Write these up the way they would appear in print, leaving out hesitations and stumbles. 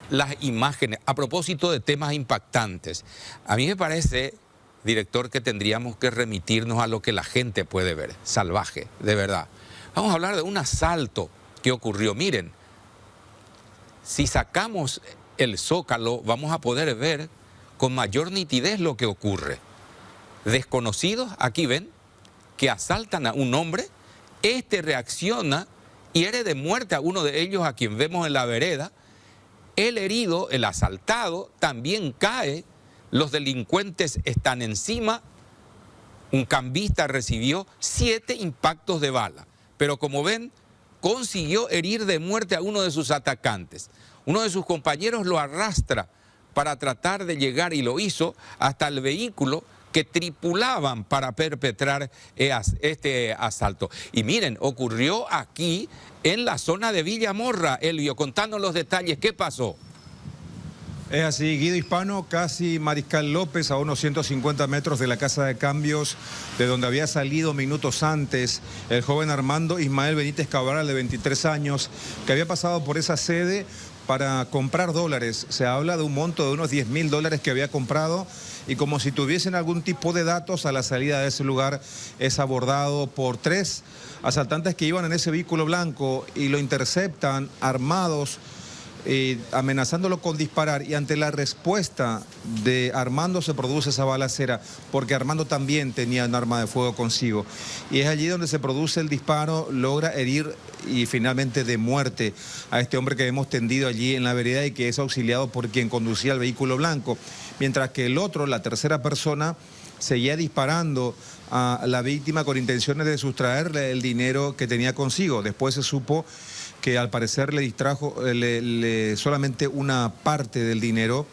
las imágenes, a propósito de temas impactantes, a mí me parece, director, que tendríamos que remitirnos a lo que la gente puede ver, salvaje, de verdad. Vamos a hablar de un asalto que ocurrió. Miren, si sacamos el Zócalo, vamos a poder ver con mayor nitidez lo que ocurre. Desconocidos, aquí ven, que asaltan a un hombre, este reacciona, hiere de muerte a uno de ellos, a quien vemos en la vereda. El herido, el asaltado, también cae, los delincuentes están encima. Un cambista recibió 7 impactos de bala, pero como ven, consiguió herir de muerte a uno de sus atacantes. Uno de sus compañeros lo arrastra para tratar de llegar, y lo hizo, hasta el vehículo que tripulaban para perpetrar este asalto. Y miren, ocurrió aquí en la zona de Villa Morra. Elvio, contanos los detalles, ¿qué pasó? Es así, Guido Hispano, casi Mariscal López, a unos 150 metros de la casa de cambios, de donde había salido minutos antes el joven Armando Ismael Benítez Cabral, de 23 años, que había pasado por esa sede para comprar dólares. Se habla de un monto de unos 10.000 dólares que había comprado, y como si tuviesen algún tipo de datos, a la salida de ese lugar es abordado por 3 asaltantes que iban en ese vehículo blanco y lo interceptan armados, amenazándolo con disparar, y ante la respuesta de Armando se produce esa balacera, porque Armando también tenía un arma de fuego consigo, y es allí donde se produce el disparo, logra herir y finalmente de muerte a este hombre que hemos tendido allí en la vereda y que es auxiliado por quien conducía el vehículo blanco, mientras que el otro, la tercera persona, seguía disparando a la víctima con intenciones de sustraerle el dinero que tenía consigo. Después se supo que al parecer le distrajo solamente una parte del dinero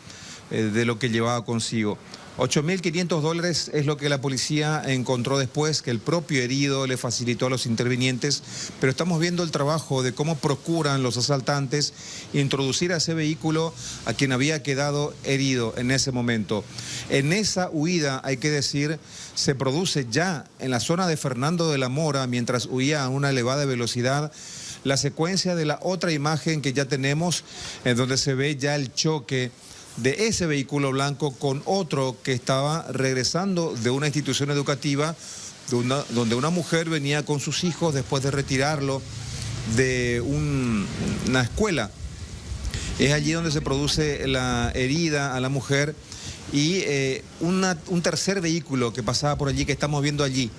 de lo que llevaba consigo. 8.500 dólares es lo que la policía encontró después, que el propio herido le facilitó a los intervinientes, pero estamos viendo el trabajo de cómo procuran los asaltantes introducir a ese vehículo a quien había quedado herido en ese momento. En esa huida, hay que decir, se produce ya en la zona de Fernando de la Mora, mientras huía a una elevada velocidad, la secuencia de la otra imagen que ya tenemos, en donde se ve ya el choque de ese vehículo blanco con otro que estaba regresando de una institución educativa, donde una mujer venía con sus hijos después de retirarlo de una escuela. Es allí donde se produce la herida a la mujer, y un tercer vehículo que pasaba por allí, que estamos viendo allí.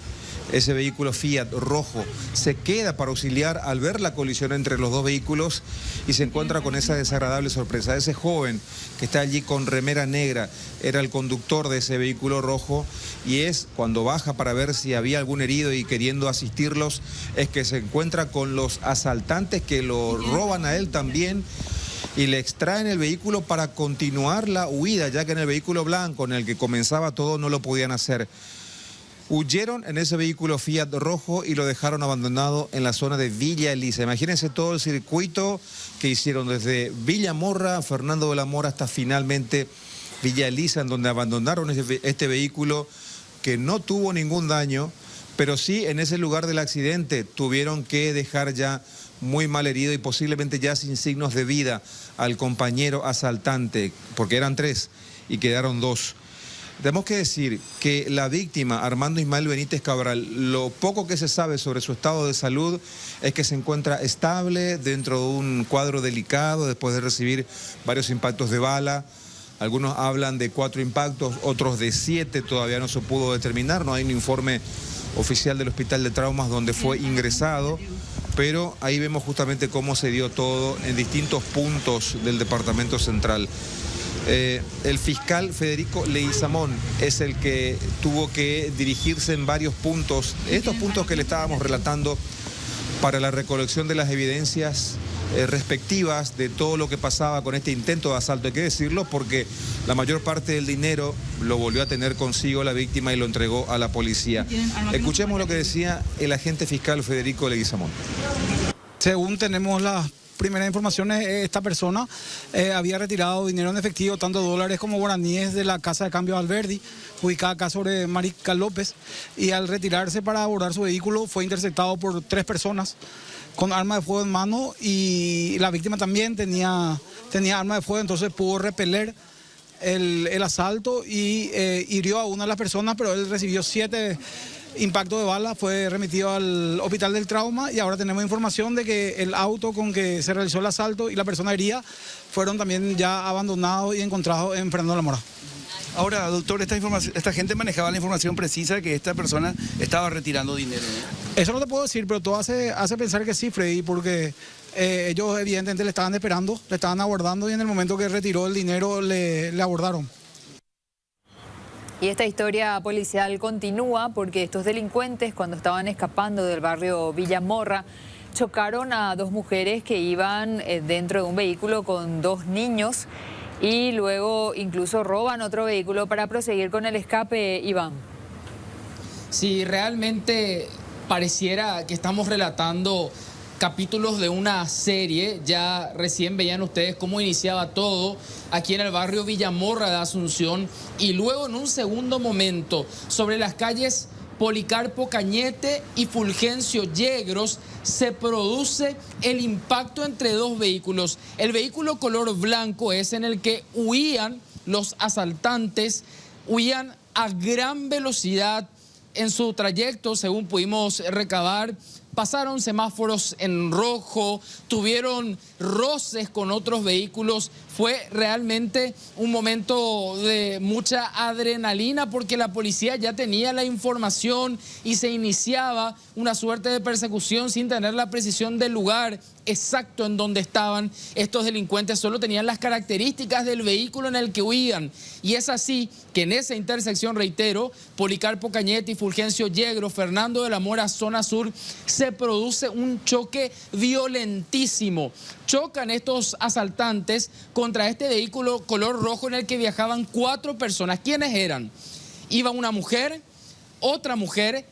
Ese vehículo Fiat rojo se queda para auxiliar al ver la colisión entre los dos vehículos, y se encuentra con esa desagradable sorpresa. Ese joven que está allí con remera negra era el conductor de ese vehículo rojo, y es cuando baja para ver si había algún herido y queriendo asistirlos, es que se encuentra con los asaltantes que lo roban a él también, y le extraen el vehículo para continuar la huida, ya que en el vehículo blanco en el que comenzaba todo no lo podían hacer. Huyeron en ese vehículo Fiat rojo y lo dejaron abandonado en la zona de Villa Elisa. Imagínense todo el circuito que hicieron desde Villa Morra, Fernando de la Mora, hasta finalmente Villa Elisa, en donde abandonaron este vehículo que no tuvo ningún daño, pero sí en ese lugar del accidente tuvieron que dejar ya muy mal herido y posiblemente ya sin signos de vida al compañero asaltante, porque eran 3 y quedaron 2. Tenemos que decir que la víctima, Armando Ismael Benítez Cabral, lo poco que se sabe sobre su estado de salud es que se encuentra estable dentro de un cuadro delicado después de recibir varios impactos de bala. Algunos hablan de 4 impactos, otros de 7, todavía no se pudo determinar, no hay un informe oficial del Hospital de Traumas donde fue ingresado, pero ahí vemos justamente cómo se dio todo en distintos puntos del Departamento Central. El fiscal Federico Leguizamón es el que tuvo que dirigirse en varios puntos, estos puntos que le estábamos relatando, para la recolección de las evidencias respectivas de todo lo que pasaba con este intento de asalto. Hay que decirlo porque la mayor parte del dinero lo volvió a tener consigo la víctima y lo entregó a la policía. Escuchemos lo que decía el agente fiscal Federico Leguizamón. Según tenemos primeras informaciones, esta persona había retirado dinero en efectivo, tanto dólares como guaraníes, de la casa de cambio Alberdi, ubicada acá sobre Mariscal López, y al retirarse para abordar su vehículo fue interceptado por 3 personas con arma de fuego en mano, y la víctima también tenía arma de fuego, entonces pudo repeler el asalto y hirió a una de las personas, pero él recibió 7 impactos de bala, fue remitido al hospital del trauma, y ahora tenemos información de que el auto con que se realizó el asalto y la persona herida fueron también ya abandonados y encontrados en Fernando de la Mora. Ahora, doctor, esta gente manejaba la información precisa de que esta persona estaba retirando dinero, ¿no? Eso no te puedo decir, pero todo hace pensar que sí, Freddy, porque ellos evidentemente le estaban esperando, le estaban abordando, y en el momento que retiró el dinero le abordaron. Y esta historia policial continúa porque estos delincuentes, cuando estaban escapando del barrio Villamorra, chocaron a 2 mujeres que iban dentro de un vehículo con 2 niños, y luego incluso roban otro vehículo para proseguir con el escape, Iván. Sí, realmente pareciera que estamos relatando capítulos de una serie. Ya recién veían ustedes cómo iniciaba todo aquí en el barrio Villamorra de Asunción, y luego en un segundo momento sobre las calles Policarpo Cañete y Fulgencio Yegros se produce el impacto entre 2 vehículos. El vehículo color blanco es en el que huían los asaltantes, huían a gran velocidad. En su trayecto, según pudimos recabar, pasaron semáforos en rojo, tuvieron roces con otros vehículos. Fue realmente un momento de mucha adrenalina porque la policía ya tenía la información y se iniciaba una suerte de persecución sin tener la precisión del lugar exacto en donde estaban estos delincuentes. Solo tenían las características del vehículo en el que huían. Y es así que en esa intersección, reitero, Policarpo Cañete y Fulgencio Yegros, Fernando de la Mora, zona sur, se produce un choque violentísimo. Chocan estos asaltantes contra este vehículo color rojo en el que viajaban 4 personas. ¿Quiénes eran? Iba una mujer, otra mujer,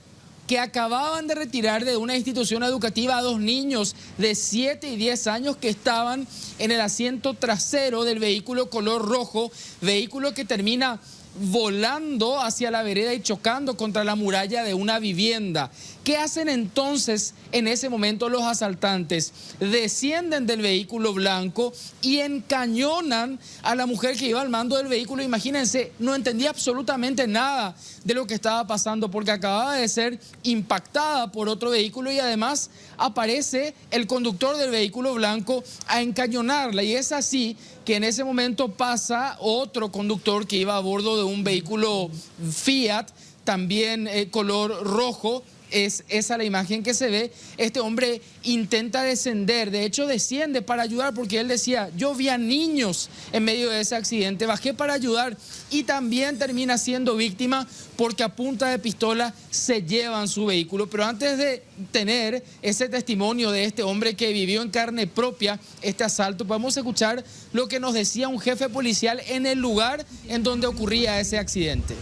que acababan de retirar de una institución educativa a 2 niños de 7 y 10 años que estaban en el asiento trasero del vehículo color rojo, vehículo que termina volando hacia la vereda y chocando contra la muralla de una vivienda. ¿Qué hacen entonces en ese momento los asaltantes? Descienden del vehículo blanco y encañonan a la mujer que iba al mando del vehículo. Imagínense, no entendía absolutamente nada de lo que estaba pasando porque acababa de ser impactada por otro vehículo, y además aparece el conductor del vehículo blanco a encañonarla, y es así que en ese momento pasa otro conductor que iba a bordo de un vehículo Fiat, también color rojo. Es esa la imagen que se ve. Este hombre intenta descender, de hecho desciende para ayudar porque él decía, yo vi a niños en medio de ese accidente, bajé para ayudar, y también termina siendo víctima porque a punta de pistola se llevan su vehículo. Pero antes de tener ese testimonio de este hombre que vivió en carne propia este asalto, podemos escuchar lo que nos decía un jefe policial en el lugar en donde ocurría ese accidente.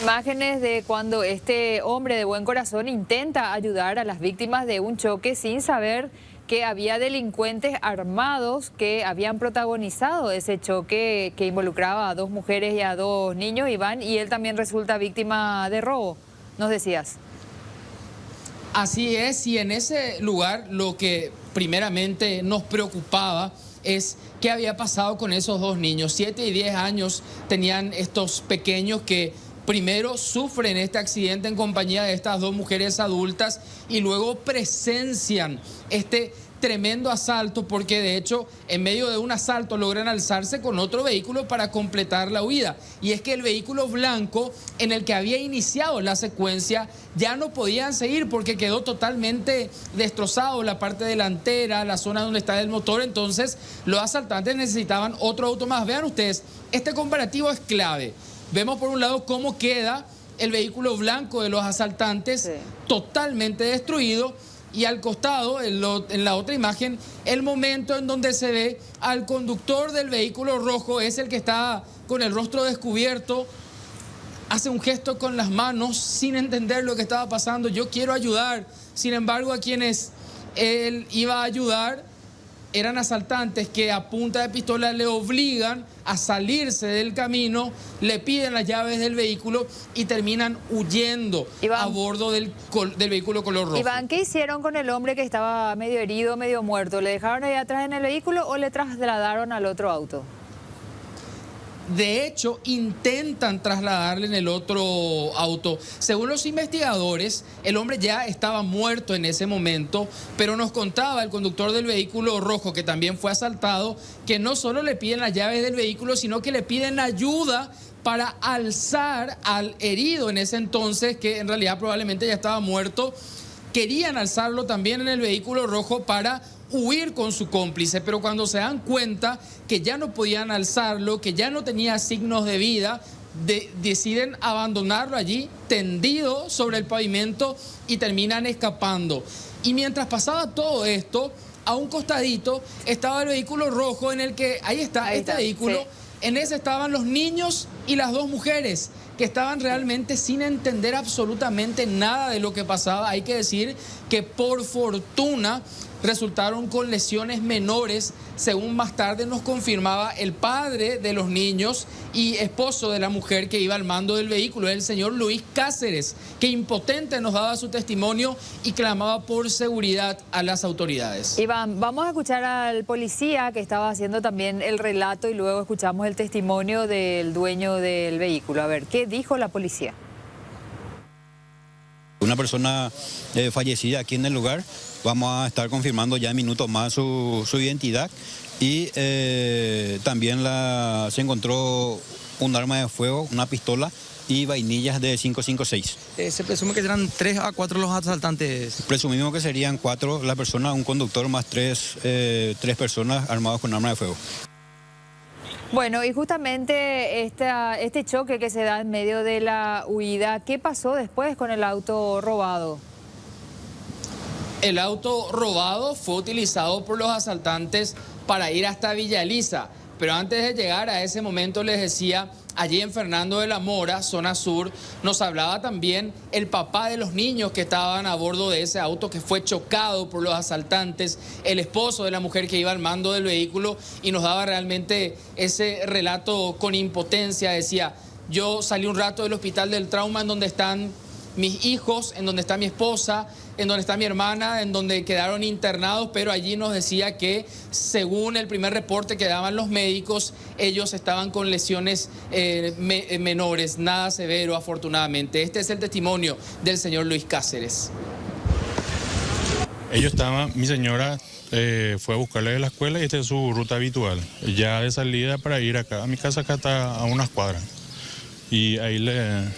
Imágenes de cuando este hombre de buen corazón intenta ayudar a las víctimas de un choque sin saber que había delincuentes armados que habían protagonizado ese choque que involucraba a 2 mujeres y a 2 niños, Iván, y él también resulta víctima de robo, nos decías. Así es, y en ese lugar lo que primeramente nos preocupaba es qué había pasado con esos 2 niños. 7 y 10 años tenían estos pequeños que primero sufren este accidente en compañía de estas 2 mujeres adultas y luego presencian este tremendo asalto, porque de hecho en medio de un asalto logran alzarse con otro vehículo para completar la huida. Y es que el vehículo blanco en el que había iniciado la secuencia ya no podían seguir porque quedó totalmente destrozado la parte delantera, la zona donde está el motor. Entonces los asaltantes necesitaban otro auto más. Vean ustedes, este comparativo es clave. Vemos por un lado cómo queda el vehículo blanco de los asaltantes, sí, totalmente destruido, y al costado, en la otra imagen, el momento en donde se ve al conductor del vehículo rojo, es el que está con el rostro descubierto, hace un gesto con las manos sin entender lo que estaba pasando. Yo quiero ayudar. Sin embargo, a quienes él iba a ayudar eran asaltantes que a punta de pistola le obligan a salirse del camino, le piden las llaves del vehículo y terminan huyendo a bordo del vehículo color rojo. Iván, ¿qué hicieron con el hombre que estaba medio herido, medio muerto? ¿Le dejaron ahí atrás en el vehículo o le trasladaron al otro auto? De hecho, intentan trasladarle en el otro auto. Según los investigadores, el hombre ya estaba muerto en ese momento, pero nos contaba el conductor del vehículo rojo, que también fue asaltado, que no solo le piden las llaves del vehículo, sino que le piden ayuda para alzar al herido en ese entonces, que en realidad probablemente ya estaba muerto. Querían alzarlo también en el vehículo rojo para huir con su cómplice, pero cuando se dan cuenta que ya no podían alzarlo, que ya no tenía signos de vida, deciden abandonarlo allí tendido sobre el pavimento y terminan escapando. Y mientras pasaba todo esto, a un costadito estaba el vehículo rojo en el que, ahí está, vehículo, sí. En ese estaban los niños y las dos mujeres, que estaban realmente sin entender absolutamente nada de lo que pasaba. Hay que decir que por fortuna resultaron con lesiones menores, según más tarde nos confirmaba el padre de los niños y esposo de la mujer que iba al mando del vehículo, el señor Luis Cáceres, que impotente nos daba su testimonio y clamaba por seguridad a las autoridades. Iván, vamos a escuchar al policía que estaba haciendo también el relato y luego escuchamos el testimonio del dueño del vehículo. A ver, ¿qué dijo la policía? Una persona fallecida aquí en el lugar. Vamos a estar confirmando ya en minutos más su identidad y también se encontró un arma de fuego, una pistola y vainillas de 5.56. Se presume que serán 3 a 4 los asaltantes. Presumimos que serían 4 la persona, un conductor más 3 personas armadas con arma de fuego. Bueno, y justamente este choque que se da en medio de la huida, ¿qué pasó después con el auto robado? El auto robado fue utilizado por los asaltantes para ir hasta Villa Elisa, pero antes de llegar a ese momento les decía, allí en Fernando de la Mora, zona sur, nos hablaba también el papá de los niños que estaban a bordo de ese auto que fue chocado por los asaltantes, el esposo de la mujer que iba al mando del vehículo y nos daba realmente ese relato con impotencia. Decía, yo salí un rato del hospital del trauma en donde están mis hijos, en donde está mi esposa, en donde está mi hermana, en donde quedaron internados, pero allí nos decía que según el primer reporte que daban los médicos, ellos estaban con lesiones menores, nada severo afortunadamente. Este es el testimonio del señor Luis Cáceres. Ellos estaban, mi señora fue a buscarle de la escuela y esta es su ruta habitual, ya de salida para ir acá, a mi casa acá está a unas cuadras y ahí le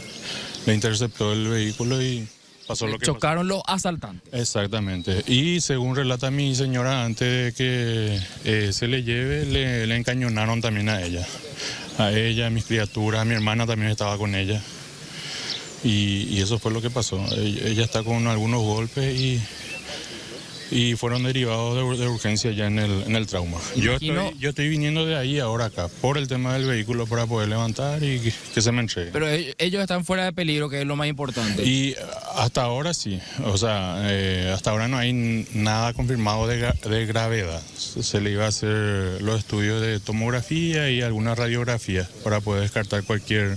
interceptó el vehículo y pasó lo que chocaron los asaltantes. Exactamente. Y según relata mi señora, antes de que se le lleve, le encañonaron también a ella. A ella, a mis criaturas, a mi hermana también estaba con ella. Y eso fue lo que pasó. Ella está con algunos golpes y fueron derivados de urgencia ya en el trauma. Yo estoy viniendo de ahí ahora acá, por el tema del vehículo para poder levantar y que se me entregue. Pero ellos están fuera de peligro, que es lo más importante. Y hasta ahora sí, o sea, hasta ahora no hay nada confirmado de gravedad. Se le iba a hacer los estudios de tomografía y alguna radiografía para poder descartar cualquier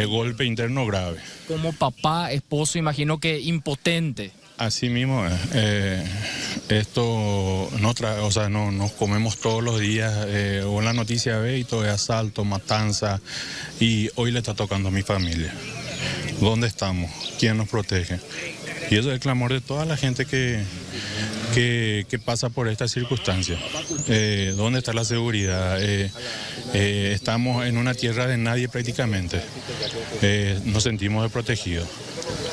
golpe interno grave. Como papá, esposo, imagino que impotente. Así mismo, esto no nos comemos todos los días, o en la noticia ve y todo es asalto, matanza, y hoy le está tocando a mi familia. ¿Dónde estamos? ¿Quién nos protege? Y eso es el clamor de toda la gente que pasa por esta circunstancia. ¿Dónde está la seguridad? Estamos en una tierra de nadie prácticamente. Nos sentimos desprotegidos.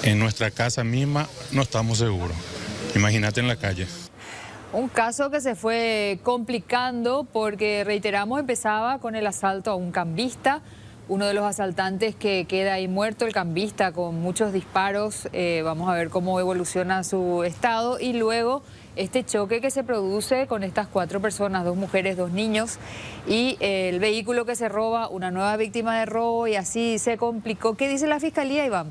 En nuestra casa misma no estamos seguros. Imagínate en la calle. Un caso que se fue complicando porque, reiteramos, empezaba con el asalto a un cambista. Uno de los asaltantes que queda ahí muerto, el cambista, con muchos disparos. Vamos a ver cómo evoluciona su estado. Y luego este choque que se produce con estas 4 personas, 2 mujeres, 2 niños, y el vehículo que se roba, una nueva víctima de robo, y así se complicó. ¿Qué dice la Fiscalía, Iván?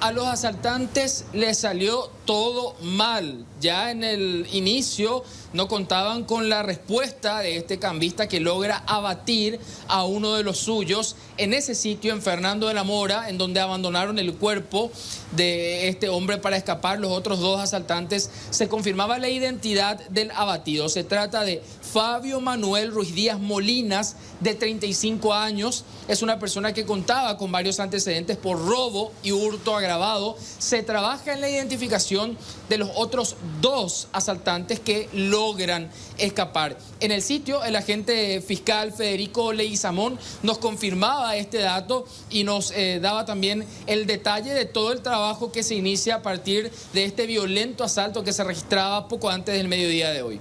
A los asaltantes les salió todo mal. Ya en el inicio no contaban con la respuesta de este cambista que logra abatir a uno de los suyos en ese sitio en Fernando de la Mora, en donde abandonaron el cuerpo de este hombre para escapar. Los otros 2 asaltantes, se confirmaba la identidad del abatido. Se trata de Fabio Manuel Ruiz Díaz Molinas, de 35 años. Es una persona que contaba con varios antecedentes por robo y hurto agravado. Se trabaja en la identificación de los otros 2 asaltantes que logran escapar. En el sitio, el agente fiscal Federico Leguizamón nos confirmaba este dato y nos daba también el detalle de todo el trabajo que se inicia a partir de este violento asalto que se registraba poco antes del mediodía de hoy.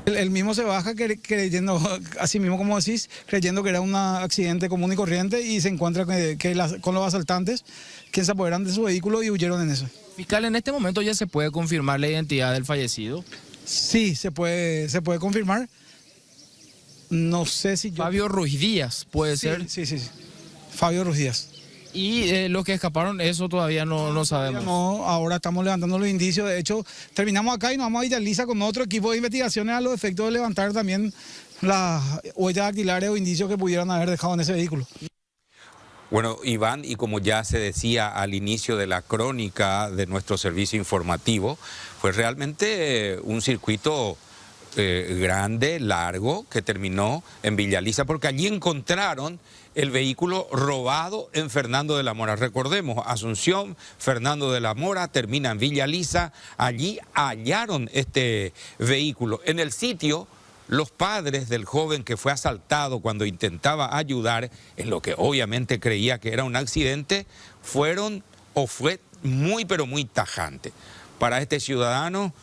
El mismo se baja creyendo, así mismo como decís, creyendo que era un accidente común y corriente, y se encuentra con los asaltantes, quienes se apoderan de su vehículo y huyeron en eso. Fiscal, ¿en este momento ya se puede confirmar la identidad del fallecido? Sí, se puede confirmar. No sé si Fabio Ruiz Díaz, ¿puede ser? Sí. Fabio Ruiz Díaz. Y los que escaparon, eso todavía no sabemos. No, ahora estamos levantando los indicios. De hecho, terminamos acá y nos vamos a Villaliza con otro equipo de investigaciones a los efectos de levantar también las huellas dactilares o indicios que pudieran haber dejado en ese vehículo. Bueno, Iván, y como ya se decía al inicio de la crónica de nuestro servicio informativo, fue realmente un circuito grande, largo, que terminó en Villaliza, porque allí encontraron el vehículo robado en Fernando de la Mora. Recordemos, Asunción, Fernando de la Mora, termina en Villaliza. Allí hallaron este vehículo. En el sitio, los padres del joven que fue asaltado cuando intentaba ayudar, en lo que obviamente creía que era un accidente, fue muy pero muy tajante. Para este ciudadano,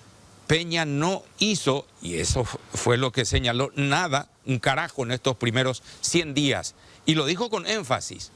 Peña no hizo, y eso fue lo que señaló, nada, un carajo en estos primeros 100 días. Y lo dijo con énfasis.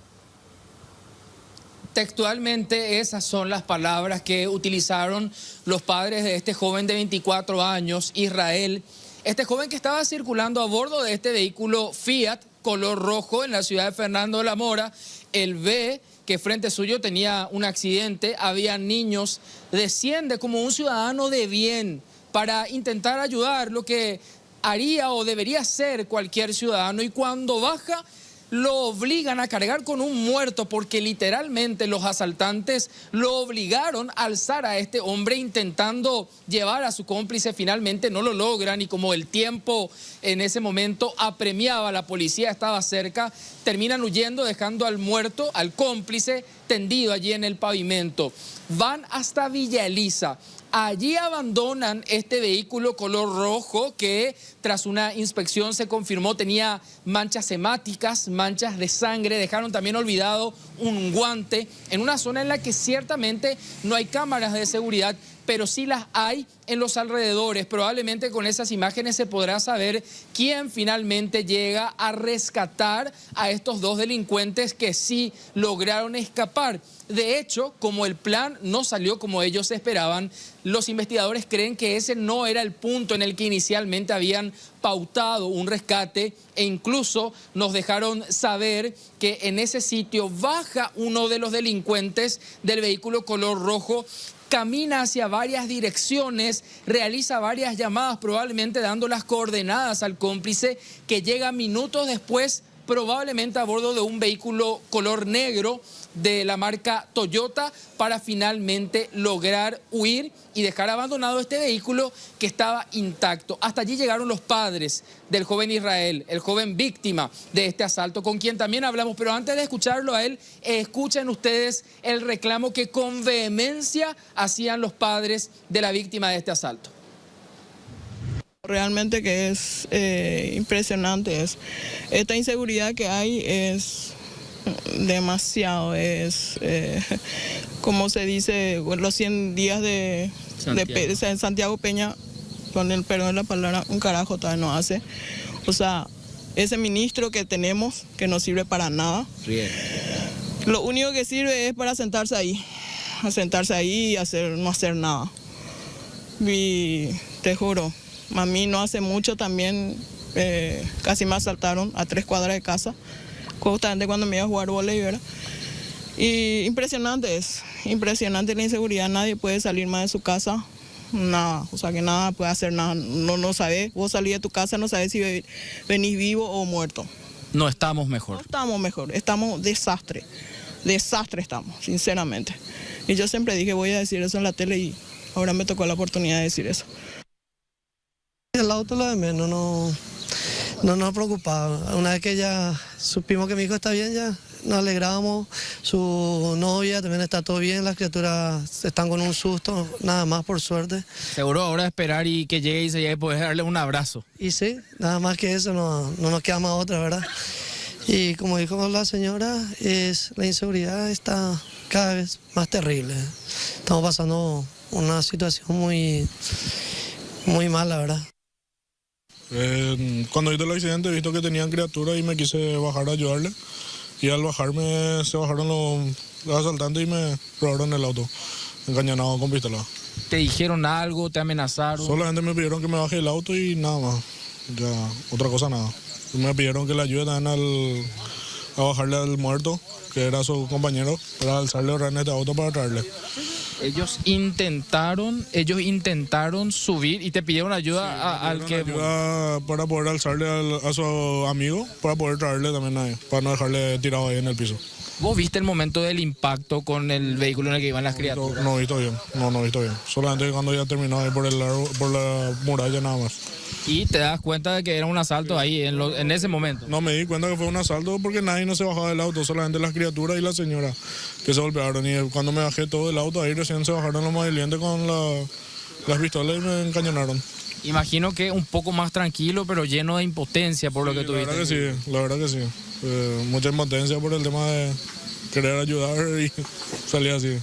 Textualmente, esas son las palabras que utilizaron los padres de este joven de 24 años, Israel. Este joven que estaba circulando a bordo de este vehículo Fiat color rojo en la ciudad de Fernando de la Mora. Él ve que frente suyo tenía un accidente, había niños, desciende como un ciudadano de bien para intentar ayudar, lo que haría o debería hacer cualquier ciudadano, y cuando baja lo obligan a cargar con un muerto, porque literalmente los asaltantes lo obligaron a alzar a este hombre intentando llevar a su cómplice. Finalmente no lo logran, y como el tiempo en ese momento apremiaba, la policía estaba cerca, terminan huyendo dejando al muerto, al cómplice, tendido allí en el pavimento. Van hasta Villa Elisa. Allí abandonan este vehículo color rojo que tras una inspección se confirmó tenía manchas hemáticas, manchas de sangre. Dejaron también olvidado un guante en una zona en la que ciertamente no hay cámaras de seguridad, pero sí las hay en los alrededores. Probablemente con esas imágenes se podrá saber quién finalmente llega a rescatar a estos dos delincuentes que sí lograron escapar. De hecho, como el plan no salió como ellos esperaban, los investigadores creen que ese no era el punto en el que inicialmente habían pautado un rescate, e incluso nos dejaron saber que en ese sitio baja uno de los delincuentes del vehículo color rojo, camina hacia varias direcciones, realiza varias llamadas, probablemente dando las coordenadas al cómplice, que llega minutos después, probablemente a bordo de un vehículo color negro de la marca Toyota, para finalmente lograr huir y dejar abandonado este vehículo que estaba intacto. Hasta allí llegaron los padres del joven Israel, el joven víctima de este asalto, con quien también hablamos. Pero antes de escucharlo a él, escuchen ustedes el reclamo que con vehemencia hacían los padres de la víctima de este asalto. Realmente que es impresionante. Esta inseguridad que hay es demasiado. Es, como se dice, los 100 días de Santiago Peña, con el perdón de la palabra, un carajo todavía no hace. O sea, ese ministro que tenemos, que no sirve para nada. Bien. Lo único que sirve es para sentarse ahí y no hacer nada. Y te juro, a mí no hace mucho también casi me asaltaron a 3 cuadras de casa, justamente cuando me iba a jugar vóley, ¿verdad? Y impresionante la inseguridad, nadie puede salir más de su casa, nada, o sea que nada puede hacer nada, no sabes, vos salís de tu casa, no sabes si venís vivo o muerto. No estamos mejor. No estamos mejor, estamos desastre estamos, sinceramente. Y yo siempre dije, voy a decir eso en la tele y ahora me tocó la oportunidad de decir eso. El auto lo de menos, no nos preocupaba. Una vez que ya supimos que mi hijo está bien, ya nos alegramos. Su novia también está todo bien, las criaturas están con un susto, nada más por suerte. Seguro ahora esperar y que llegue y se llegue y poder darle un abrazo. Y sí, nada más que eso, no nos queda más otra, ¿verdad? Y como dijo la señora, la inseguridad está cada vez más terrible. Estamos pasando una situación muy mala, ¿verdad? Cuando vi el accidente he visto que tenían criaturas y me quise bajar a ayudarle. Y al bajarme se bajaron los asaltantes y me robaron el auto, encañonado con pistola. ¿Te dijeron algo? ¿Te amenazaron? Solamente me pidieron que me baje el auto y nada más. Ya, otra cosa nada. Me pidieron que le ayude también a bajarle al muerto, que era su compañero, para alzarle en este auto para traerle. Ellos intentaron subir y te pidieron ayuda al que... Ayuda para poder alzarle a su amigo, para poder traerle también a él, para no dejarle tirado ahí en el piso. ¿Vos viste el momento del impacto con el vehículo en el que iban las criaturas? No he visto bien, no he visto bien. Solamente cuando ya terminó ahí por la muralla nada más. ¿Y te das cuenta de que era un asalto ahí en ese momento? No me di cuenta que fue un asalto porque nadie no se bajaba del auto, solamente las criaturas y la señora que se golpearon. Y cuando me bajé todo del auto, ahí recién se bajaron los madrileños con las pistolas y me encañonaron. Imagino que un poco más tranquilo, pero lleno de impotencia por lo que tuviste. La verdad que sí. Mucha impotencia por el tema de querer ayudar y salir así.